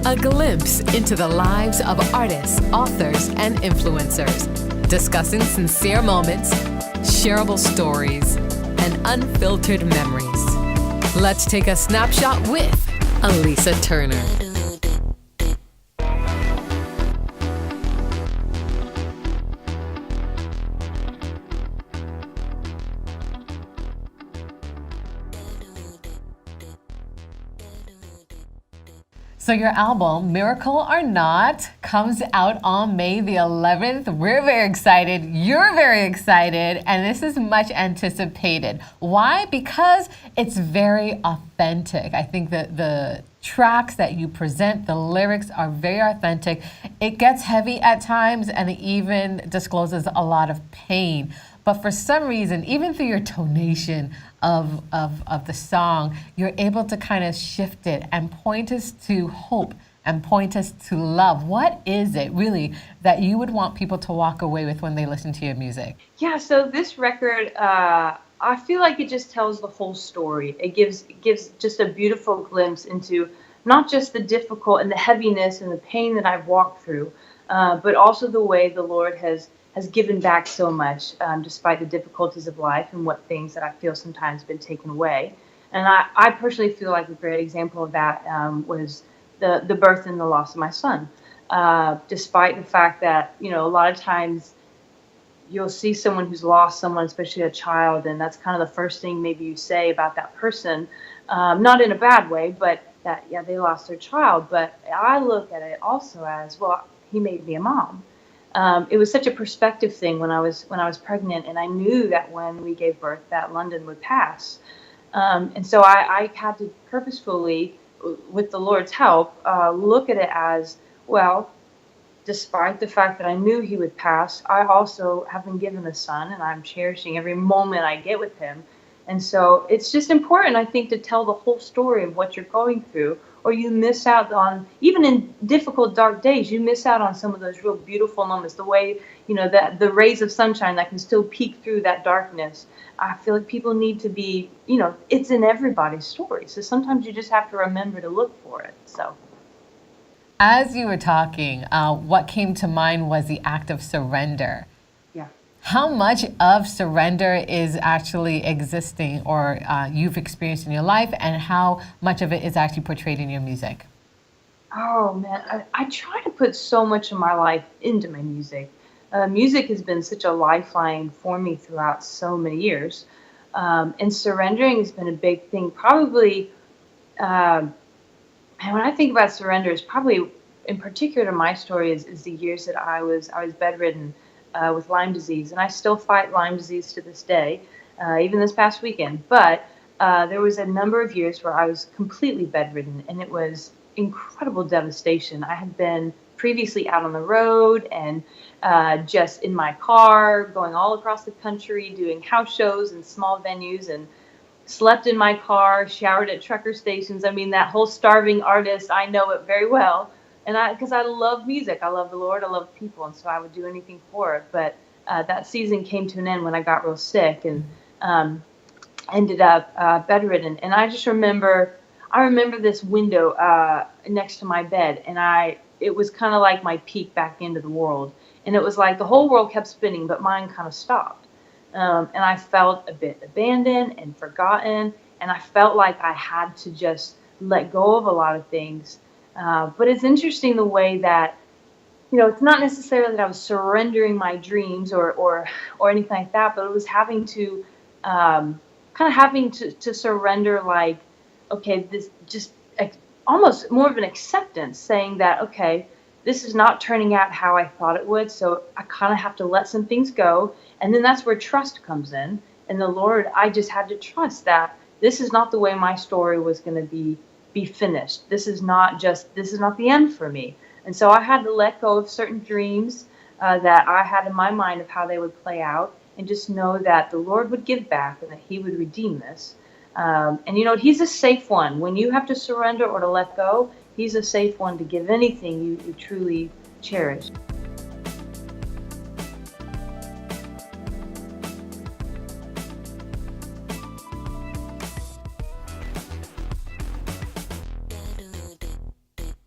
A glimpse into the lives of artists, authors, and influencers, discussing sincere moments, shareable stories, and unfiltered memories. Let's take a snapshot with Alisa Turner. So your album, Miracle or Not, comes out on May the 11th. We're very excited. You're very excited. And this is much anticipated. Why? Because it's very authentic. I think that the tracks that you present, the lyrics are very authentic. It gets heavy at times and it even discloses a lot of pain. But for some reason, even through your tonation of the song, you're able to kind of shift it and point us to hope and point us to love. What is it really that you would want people to walk away with when they listen to your music? Yeah, so this record, I feel like it just tells the whole story. It gives just a beautiful glimpse into not just the difficult and the heaviness and the pain that I've walked through, but also the way the Lord has given back so much, despite the difficulties of life and what things that I feel sometimes been taken away. And I personally feel like a great example of that was the birth and the loss of my son. Despite the fact that, a lot of times you'll see someone who's lost someone, especially a child, and that's kind of the first thing maybe you say about that person, not in a bad way, but that, yeah, they lost their child. But I look at it also as, well, he made me a mom. It was such a perspective thing when I was pregnant, and I knew that when we gave birth that London would pass. And so I had to purposefully, with the Lord's help, look at it as, well, despite the fact that I knew he would pass, I also have been given a son, and I'm cherishing every moment I get with him. And so it's just important, I think, to tell the whole story of what you're going through, or you miss out on, even in difficult, dark days, you miss out on some of those real beautiful moments, the way, that the rays of sunshine that can still peek through that darkness. I feel like people need to be, it's in everybody's story. So sometimes you just have to remember to look for it. So, as you were talking, what came to mind was the act of surrender. yeah. How much of surrender is actually existing or you've experienced in your life, and how much of it is actually portrayed in your music? Oh, man, I try to put so much of my life into my music. Music has been such a lifeline for me throughout so many years. And surrendering has been a big thing. Probably, and when I think about surrender, it's probably, in particular to my story, is the years that I was bedridden with Lyme disease. And I still fight Lyme disease to this day, even this past weekend. But there was a number of years where I was completely bedridden, and it was incredible devastation. I had been previously out on the road and just in my car, going all across the country, doing house shows in small venues, and slept in my car, showered at trucker stations. I mean, that whole starving artist, I know it very well. And because I love music, I love the Lord, I love people, and so I would do anything for it. But that season came to an end when I got real sick and ended up bedridden. And I just remember this window next to my bed, and it was kind of like my peek back into the world. And it was like the whole world kept spinning, but mine kind of stopped. And I felt a bit abandoned and forgotten, and I felt like I had to just let go of a lot of things. But it's interesting the way that, it's not necessarily that I was surrendering my dreams or anything like that, but it was having to surrender, like, okay, this just almost more of an acceptance, saying that, okay, this is not turning out how I thought it would, so I kind of have to let some things go. And then that's where trust comes in. And the Lord, I just had to trust that this is not the way my story was going to be finished. This is not the end for me. And so I had to let go of certain dreams that I had in my mind of how they would play out, and just know that the Lord would give back and that he would redeem this. And he's a safe one. When you have to surrender or to let go, he's a safe one to give anything you truly cherish.